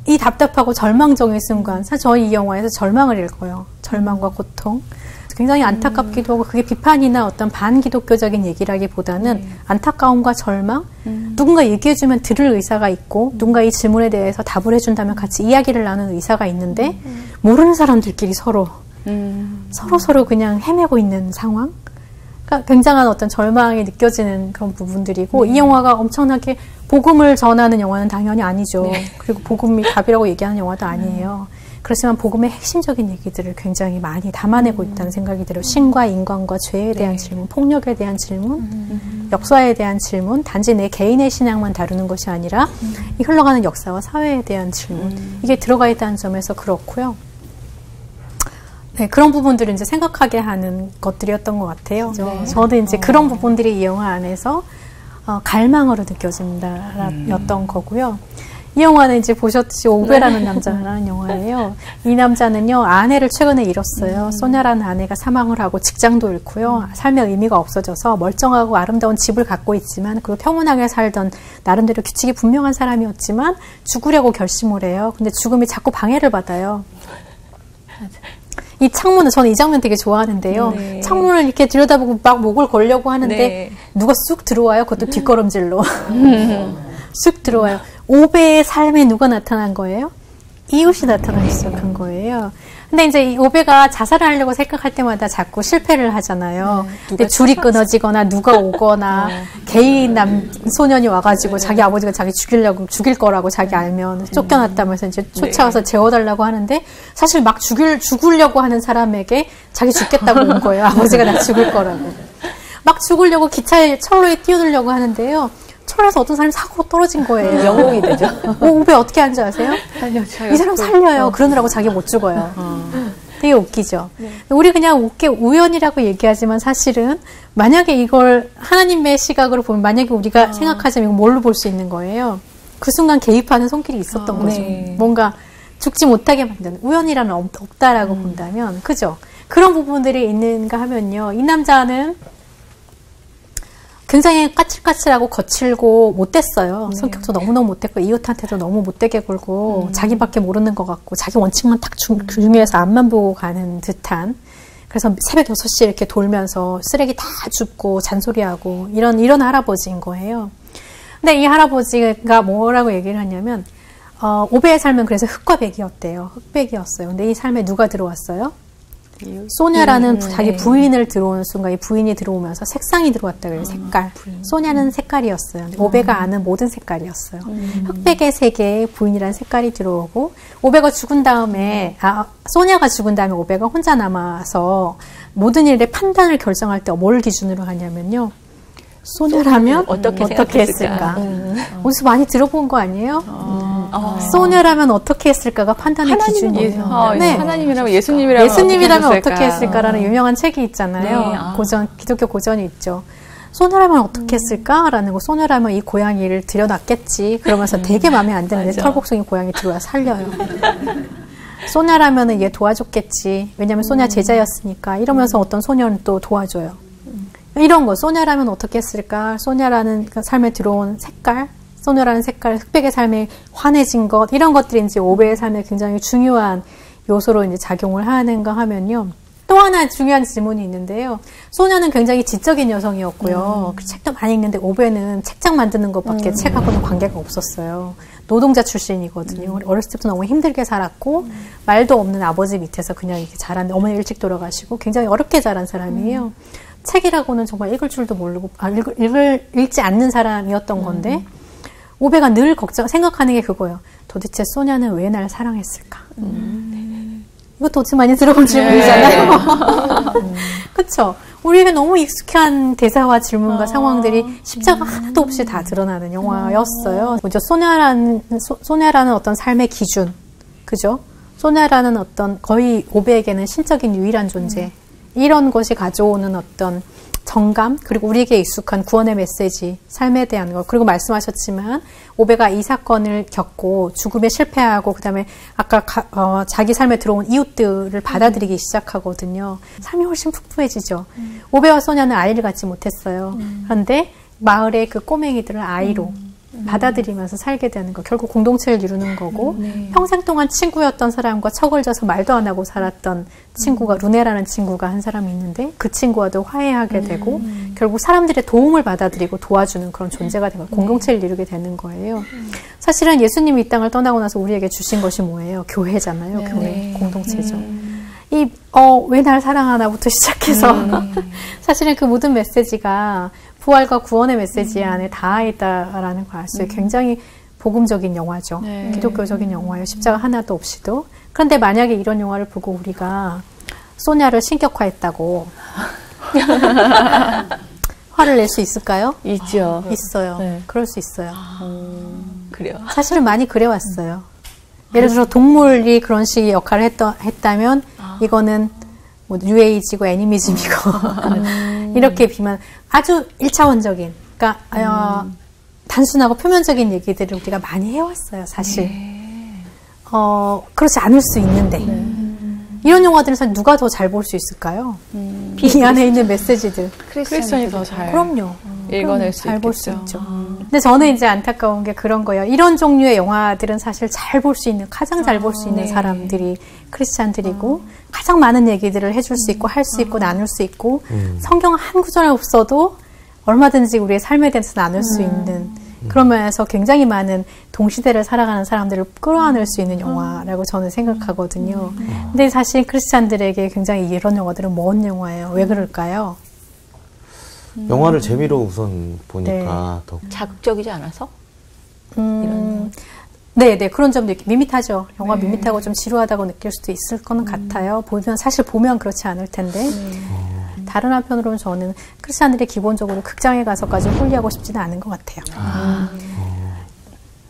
이 답답하고 절망적인 순간 사실 저희 이 영화에서 절망을 읽어요. 절망과 고통. 굉장히 안타깝기도 하고 그게 비판이나 어떤 반기독교적인 얘기라기보다는 안타까움과 절망 누군가 얘기해주면 들을 의사가 있고 누군가 이 질문에 대해서 답을 해준다면 같이 이야기를 나누는 의사가 있는데 모르는 사람들끼리 서로 그냥 헤매고 있는 상황 그러니까 굉장한 어떤 절망이 느껴지는 그런 부분들이고 이 영화가 엄청나게 복음을 전하는 영화는 당연히 아니죠. 그리고 복음이 답이라고 얘기하는 영화도 아니에요. 그렇지만 복음의 핵심적인 얘기들을 굉장히 많이 담아내고 있다는 생각이 들어요. 신과 인간과 죄에 대한 질문, 폭력에 대한 질문, 역사에 대한 질문, 단지 내 개인의 신앙만 다루는 것이 아니라 이 흘러가는 역사와 사회에 대한 질문, 이게 들어가 있다는 점에서 그렇고요. 네, 그런 부분들을 이제 생각하게 하는 것들이었던 것 같아요. 저도 이제 그런 부분들이 이 영화 안에서 갈망으로 느껴진다였던 거고요. 이 영화는 이제 보셨듯이 오베라는 남자라는 영화예요. 이 남자는요, 아내를 최근에 잃었어요. 소냐라는 아내가 사망을 하고 직장도 잃고요. 삶의 의미가 없어져서 멀쩡하고 아름다운 집을 갖고 있지만 그리고 평온하게 살던 나름대로 규칙이 분명한 사람이었지만 죽으려고 결심을 해요. 근데 죽음이 자꾸 방해를 받아요. 이 창문을 저는 이 장면 되게 좋아하는데요. 창문을 이렇게 들여다보고 막 목을 걸려고 하는데 누가 쑥 들어와요. 그것도 뒷걸음질로. 쑥 들어와요. 오베의 삶에 누가 나타난 거예요? 이웃이 나타나기 시작한 거예요. 근데 이제 이 오베가 자살을 하려고 생각할 때마다 자꾸 실패를 하잖아요. 근데 줄이 끊어지거나 누가 오거나 개인 소년이 와가지고 자기 아버지가 자기 죽일 거라고 자기 알면 쫓겨났다면서 이제 쫓아와서 재워달라고 하는데 사실 막 죽으려고 하는 사람에게 자기 죽겠다고 온 거예요. 아버지가 나 죽을 거라고. 막 죽으려고 철로에 뛰어들려고 하는데요. 철에서 어떤 사람이 사고로 떨어진 거예요. 영웅이 되죠. 오베 어떻게 하는지 아세요? 이 사람 살려요. 그러느라고 자기 못 죽어요. 되게 웃기죠. 우리 그냥 웃게 우연이라고 얘기하지만 사실은 만약에 이걸 하나님의 시각으로 보면 만약에 우리가 생각하자면 이거 뭘로 볼 수 있는 거예요? 그 순간 개입하는 손길이 있었던 거죠. 뭔가 죽지 못하게 만드는 우연이라는 없다라고 본다면 그죠? 그런 부분들이 있는가 하면요. 이 남자는 굉장히 까칠까칠하고 거칠고 못됐어요. 네. 성격도 너무너무 못됐고 이웃한테도 너무 못되게 굴고 자기밖에 모르는 것 같고 자기 원칙만 딱 중요해서 앞만 보고 가는 듯한 그래서 새벽 6시에 이렇게 돌면서 쓰레기 다 줍고 잔소리하고 이런 할아버지인 거예요. 근데 이 할아버지가 뭐라고 얘기를 하냐면 오베의 삶은 그래서 흑과 백이었대요. 흑백이었어요. 근데 이 삶에 누가 들어왔어요? 소냐라는 자기 부인을 들어오는 순간 이 부인이 들어오면서 색상이 들어왔다 그래요. 색깔. 소냐는 색깔이었어요. 오베가 아는 모든 색깔이었어요. 흑백의 세계에 부인이라는 색깔이 들어오고 오베가 죽은 다음에 소냐가 죽은 다음에 오베가 혼자 남아서 모든 일의 판단을 결정할 때 뭘 기준으로 하냐면요. 소냐라면 어떻게 했을까? 어디서 많이 들어본 거 아니에요? 소냐라면 어떻게 했을까가 판단의 기준이에요. 네. 하나님이라면 예수님이라면 어떻게 했을까라는 유명한 책이 있잖아요. 네. 기독교 고전이 있죠. 소냐라면 어떻게 했을까라는 거. 소냐라면 이 고양이를 들여놨겠지. 그러면서 되게 마음에 안 드는데 털복숭이 고양이 들어와 살려요. 소냐라면 얘 도와줬겠지. 왜냐면 소냐 제자였으니까. 이러면서 어떤 소녀는 또 도와줘요. 이런 거. 소냐라면 어떻게 했을까? 소냐라는 그 삶에 들어온 색깔, 소냐라는 색깔, 흑백의 삶에 환해진 것, 이런 것들이 이제 오베의 삶에 굉장히 중요한 요소로 이제 작용을 하는가 하면요. 또 하나 중요한 질문이 있는데요. 소냐는 굉장히 지적인 여성이었고요. 그 책도 많이 읽는데 오베는 책장 만드는 것밖에 책하고는 관계가 없었어요. 노동자 출신이거든요. 어렸을 때부터 너무 힘들게 살았고 말도 없는 아버지 밑에서 그냥 이렇게 자란, 어머니 일찍 돌아가시고 굉장히 어렵게 자란 사람이에요. 책이라고는 정말 읽을 줄도 모르고 읽지 않는 사람이었던 건데 오베가 늘 생각하는 게 그거예요. 도대체 소냐는 왜 날 사랑했을까? 이것도 어찌 많이 들어본 질문이잖아요. 그렇죠? 우리에게 너무 익숙한 대사와 질문과 상황들이 십자가 하나도 없이 다 드러나는 영화였어요. 먼저 소냐라는 어떤 삶의 기준, 그죠? 소냐라는 어떤 거의 오베에게는 신적인 유일한 존재. 이런 것이 가져오는 어떤 정감, 그리고 우리에게 익숙한 구원의 메시지, 삶에 대한 것. 그리고 말씀하셨지만 오베가 이 사건을 겪고 죽음에 실패하고 그다음에 아까 자기 삶에 들어온 이웃들을 받아들이기 시작하거든요. 삶이 훨씬 풍부해지죠. 오베와 소냐는 아이를 갖지 못했어요. 그런데 마을의 그 꼬맹이들을 아이로 받아들이면서 살게 되는 거. 결국 공동체를 이루는 거고 평생 동안 친구였던 사람과 척을 져서 말도 안 하고 살았던 친구가 루네라는 친구가 한 사람이 있는데 그 친구와도 화해하게 되고 결국 사람들의 도움을 받아들이고 도와주는 그런 존재가 되고 공동체를 이루게 되는 거예요. 사실은 예수님이 이 땅을 떠나고 나서 우리에게 주신 것이 뭐예요? 교회잖아요. 교회, 공동체죠. 왜 날 사랑하나부터 시작해서 사실은 그 모든 메시지가 부활과 구원의 메시지 안에 다 있다라는 걸 알 수 있어요. 굉장히 복음적인 영화죠. 기독교적인 영화예요. 십자가 하나도 없이도. 그런데 만약에 이런 영화를 보고 우리가 소냐를 신격화했다고 화를 낼 수 있을까요? 있죠. 있어요. 네. 그럴 수 있어요. 그래요. 사실은 많이 그래왔어요. 예를 들어 동물이 그런 식의 역할을 했다면 이거는 뭐 뉴에이지고 애니미즘이고 이렇게 비만 아주 1차원적인 그러니까 단순하고 표면적인 얘기들을 우리가 많이 해왔어요. 사실 그렇지 않을 수 있는데 이런 영화들은 사실 누가 더 잘 볼 수 있을까요? 이 안에 있는 메시지들 크리스천이 더 잘 그럼요. 읽어낼 수 잘 볼 수 있죠. 근데 저는 이제 안타까운 게 그런 거예요. 이런 종류의 영화들은 사실 잘 볼 수 있는, 가장 잘 볼 수 있는 사람들이 크리스찬들이고 가장 많은 얘기들을 해줄 수 있고 할 수 있고 나눌 수 있고 성경 한 구절 없어도 얼마든지 우리의 삶에 대해서 나눌 수 있는 그런 면에서 굉장히 많은 동시대를 살아가는 사람들을 끌어안을 수 있는 영화라고 저는 생각하거든요. 근데 사실 크리스찬들에게 굉장히 이런 영화들은 먼 영화예요. 왜 그럴까요? 영화를 재미로 우선 보니까 더 자극적이지 않아서? 네, 그런 점도 이렇게 밋밋하죠. 영화 밋밋하고 좀 지루하다고 느낄 수도 있을 거는 같아요. 사실 보면 그렇지 않을 텐데. 다른 한편으로는 저는 크리스찬들이 기본적으로 극장에 가서까지 홀리하고 싶지는 않은 것 같아요.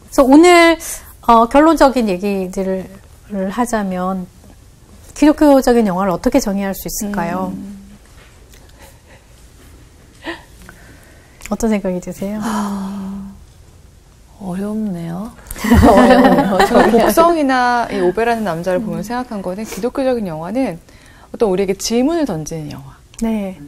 그래서 오늘 결론적인 얘기들을 하자면 기독교적인 영화를 어떻게 정의할 수 있을까요? 어떤 생각이 드세요? 어렵네요. 제가 곡성이나 이 오베라는 남자를 보면 생각한 거는 기독교적인 영화는 어떤 우리에게 질문을 던지는 영화. 네.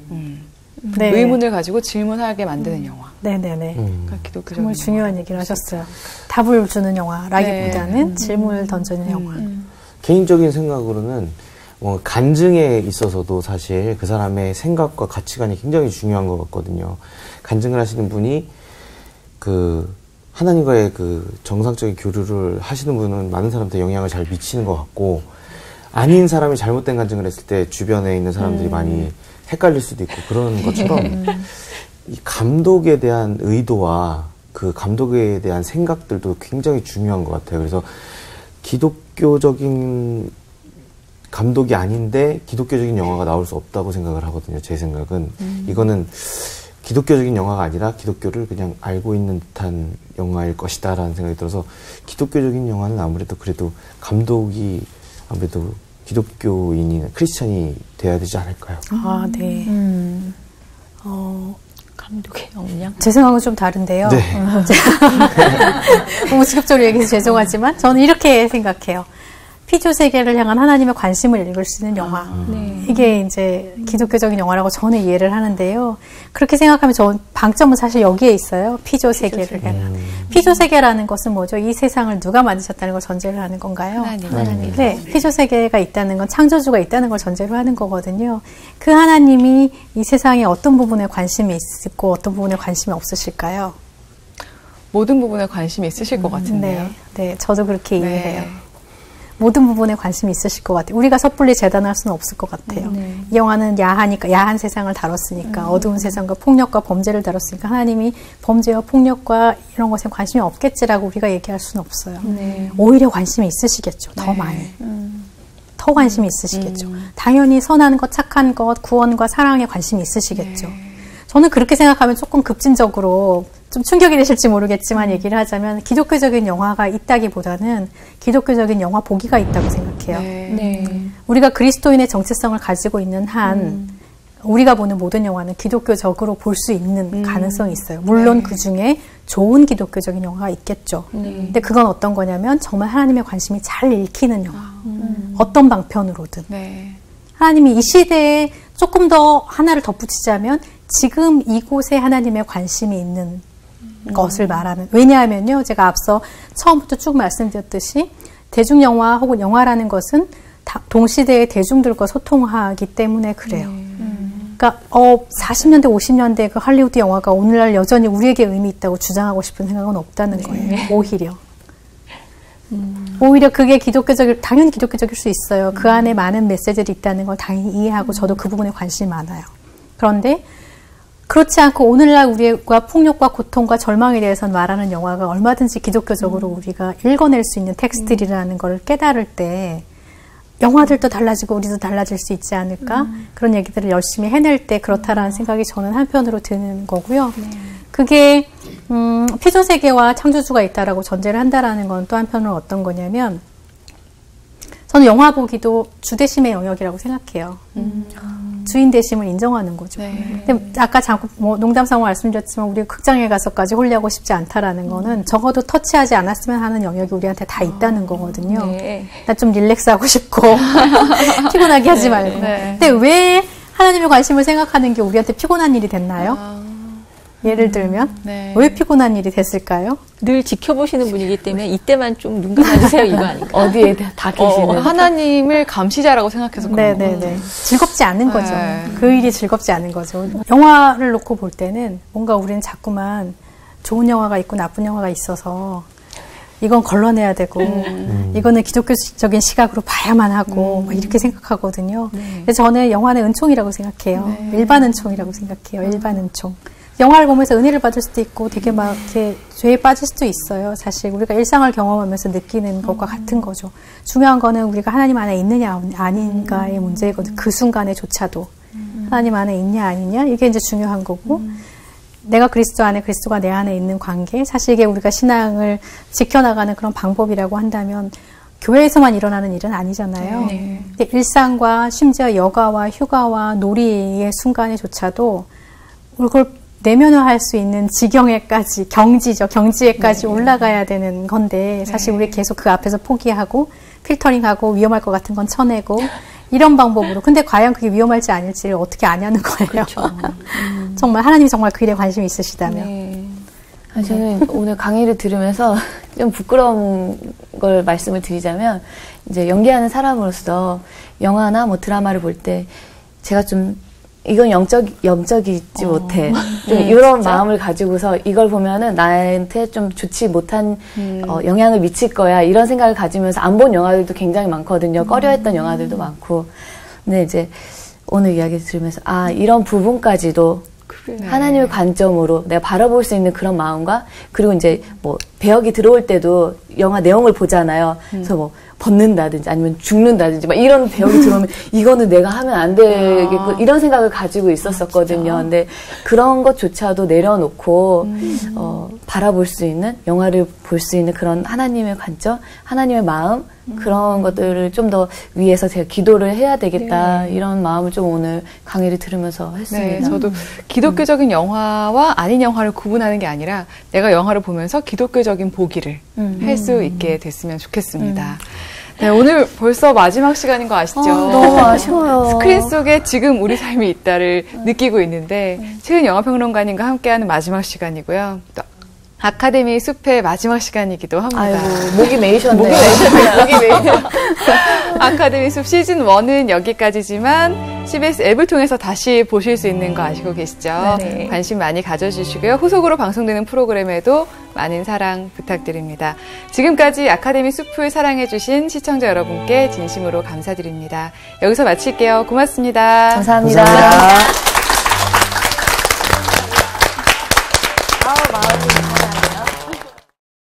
네. 의문을 가지고 질문하게 만드는 영화. 네네네. 그러니까 기독교적인 정말 중요한 얘기를 하셨어요. 답을 주는 영화라기보다는 질문을 던지는 영화. 개인적인 생각으로는 간증에 있어서도 사실 그 사람의 생각과 가치관이 굉장히 중요한 것 같거든요. 간증을 하시는 분이 하나님과의 정상적인 교류를 하시는 분은 많은 사람한테 영향을 잘 미치는 것 같고, 아닌 사람이 잘못된 간증을 했을 때 주변에 있는 사람들이 많이 헷갈릴 수도 있고, 그런 것처럼 이 감독에 대한 의도와 그 감독에 대한 생각들도 굉장히 중요한 것 같아요. 그래서 기독교적인 감독이 아닌데 기독교적인 영화가 나올 수 없다고 생각을 하거든요. 제 생각은. 이거는 기독교적인 영화가 아니라 기독교를 그냥 알고 있는 듯한 영화일 것이다 라는 생각이 들어서, 기독교적인 영화는 아무래도 그래도 감독이 아무래도 기독교인이나 크리스찬이 돼야 되지 않을까요? 아, 네. 감독의 역량? 제 생각은 좀 다른데요. 네. 너무 직접적으로 얘기해서 죄송하지만 저는 이렇게 생각해요. 피조 세계를 향한 하나님의 관심을 읽을 수 있는 영화. 네. 이게 이제 기독교적인 영화라고 저는 이해를 하는데요. 그렇게 생각하면 저는 방점은 사실 여기에 있어요. 피조 세계를 향한. 피조 세계라는 것은 뭐죠? 이 세상을 누가 만드셨다는 걸 전제를 하는 건가요? 하나님. 네. 피조 세계가 있다는 건 창조주가 있다는 걸 전제로 하는 거거든요. 그 하나님이 이 세상에 어떤 부분에 관심이 있고 어떤 부분에 관심이 없으실까요? 모든 부분에 관심이 있으실 것 같은데요. 네, 저도 그렇게 이해해요. 모든 부분에 관심이 있으실 것 같아요. 우리가 섣불리 재단할 수는 없을 것 같아요. 이 영화는 야한 세상을 다뤘으니까, 어두운 세상과 폭력과 범죄를 다뤘으니까 하나님이 범죄와 폭력과 이런 것에 관심이 없겠지라고 우리가 얘기할 수는 없어요. 오히려 관심이 있으시겠죠. 더 많이. 더 관심이 있으시겠죠. 당연히 선한 것, 착한 것, 구원과 사랑에 관심이 있으시겠죠. 저는 그렇게 생각하면 조금 급진적으로 좀 충격이 되실지 모르겠지만 얘기를 하자면, 기독교적인 영화가 있다기보다는 기독교적인 영화 보기가 있다고 생각해요. 네. 우리가 그리스도인의 정체성을 가지고 있는 한 우리가 보는 모든 영화는 기독교적으로 볼 수 있는 가능성이 있어요. 물론 그 중에 좋은 기독교적인 영화가 있겠죠. 근데 그건 어떤 거냐면 정말 하나님의 관심이 잘 읽히는 영화. 어떤 방편으로든. 하나님이 이 시대에 조금 더 하나를 덧붙이자면 지금 이곳에 하나님의 관심이 있는 것을 말하는. 왜냐하면요, 제가 앞서 처음부터 쭉 말씀드렸듯이 대중영화 혹은 영화라는 것은 동시대의 대중들과 소통하기 때문에 그래요. 그러니까 40년대, 50년대 그 할리우드 영화가 오늘날 여전히 우리에게 의미 있다고 주장하고 싶은 생각은 없다는 거예요. 오히려 그게 당연히 기독교적일 수 있어요. 그 안에 많은 메시지들이 있다는 걸 당연히 이해하고 저도 그 부분에 관심이 많아요. 그런데 그렇지 않고 오늘날 우리가 폭력과 고통과 절망에 대해서 말하는 영화가 얼마든지 기독교적으로 우리가 읽어낼 수 있는 텍스트들이라는 걸 깨달을 때 영화들도 달라지고 우리도 달라질 수 있지 않을까? 그런 얘기들을 열심히 해낼 때 그렇다라는 생각이 저는 한편으로 드는 거고요. 그게 피조 세계와 창조주가 있다라고 전제를 한다라는 건 또 한편으로 어떤 거냐면, 저는 영화 보기도 주대심의 영역이라고 생각해요. 주인대심을 인정하는 거죠. 근데 아까 잠깐 농담삼아 말씀드렸지만 우리 극장에 가서까지 홀리하고 싶지 않다라는 거는 적어도 터치하지 않았으면 하는 영역이 우리한테 다 있다는 거거든요. 나 좀 릴렉스하고 싶고 피곤하게 하지 말고. 근데 왜 하나님의 관심을 생각하는 게 우리한테 피곤한 일이 됐나요? 예를 들면 왜 피곤한 일이 됐을까요? 늘 지켜보시는 분이기 때문에 이때만 좀 눈 감아주세요, 이거 아닌가? 어디에 다 계시는 하나님을 감시자라고 생각해서 그런 네네네. 즐겁지 않은 거죠. 그 일이 즐겁지 않은 거죠. 영화를 놓고 볼 때는 뭔가 우리는 자꾸만 좋은 영화가 있고 나쁜 영화가 있어서 이건 걸러내야 되고 이거는 기독교적인 시각으로 봐야만 하고 막 이렇게 생각하거든요. 그래서 저는 영화는 은총이라고 생각해요. 일반 은총이라고 생각해요. 일반 은총. 영화를 보면서 은혜를 받을 수도 있고 되게 막 이렇게 죄에 빠질 수도 있어요. 사실 우리가 일상을 경험하면서 느끼는 것과 같은 거죠. 중요한 거는 우리가 하나님 안에 있느냐 아닌가의 문제거든요. 그 순간에조차도 하나님 안에 있냐 아니냐 이게 이제 중요한 거고, 내가 그리스도 안에, 그리스도가 내 안에 있는 관계, 사실 이게 우리가 신앙을 지켜나가는 그런 방법이라고 한다면 교회에서만 일어나는 일은 아니잖아요. 근데 일상과 심지어 여가와 휴가와 놀이의 순간에조차도 그걸 내면화할 수 있는 지경에까지, 경지에까지 올라가야 되는 건데 사실 우리 계속 그 앞에서 포기하고 필터링하고 위험할 것 같은 건 쳐내고 이런 방법으로. 근데 과연 그게 위험할지 아닐지를 어떻게 아냐는 거예요. 그렇죠. 정말 하나님이 정말 그 일에 관심이 있으시다면. 네. 저는 오늘 강의를 들으면서 좀 부끄러운 걸 말씀을 드리자면, 이제 연기하는 사람으로서 영화나 뭐 드라마를 볼 때 제가 좀 이건 영적이지 못해. 좀 이런 진짜? 마음을 가지고서 이걸 보면은 나한테 좀 좋지 못한 영향을 미칠 거야. 이런 생각을 가지면서 안 본 영화들도 굉장히 많거든요. 꺼려했던 영화들도 많고. 근데 이제 오늘 이야기 들으면서 이런 부분까지도 하나님의 관점으로 내가 바라볼 수 있는 그런 마음과, 그리고 이제 뭐 배역이 들어올 때도 영화 내용을 보잖아요. 그래서 뭐 벗는다든지 아니면 죽는다든지 막 이런 배역이 들어오면 이거는 내가 하면 안 되겠고 이런 생각을 가지고 있었었거든요. 근데 그런 것조차도 내려놓고 바라볼 수 있는, 영화를 볼 수 있는 그런 하나님의 관점, 하나님의 마음, 그런 것들을 좀 더 위해서 제가 기도를 해야 되겠다, 이런 마음을 좀 오늘 강의를 들으면서 했습니다. 네, 저도 기독교적인 영화와 아닌 영화를 구분하는 게 아니라 내가 영화를 보면서 기독교적인 보기를 할 수 있게 됐으면 좋겠습니다. 네, 오늘 벌써 마지막 시간인 거 아시죠? 너무 아쉬워요. 스크린 속에 지금 우리 삶이 있다를 느끼고 있는데, 최은 영화평론가님과 함께하는 마지막 시간이고요. 또 아카데미 숲의 마지막 시간이기도 합니다. 아이고, 목이 메이셨네요. 목이 메이셨네요. 아카데미 숲 시즌 1은 여기까지지만 CBS 앱을 통해서 다시 보실 수 있는 거 아시고 계시죠? 네네. 관심 많이 가져주시고요. 후속으로 방송되는 프로그램에도 많은 사랑 부탁드립니다. 지금까지 아카데미 숲을 사랑해주신 시청자 여러분께 진심으로 감사드립니다. 여기서 마칠게요. 고맙습니다. 감사합니다. 감사합니다. 마음이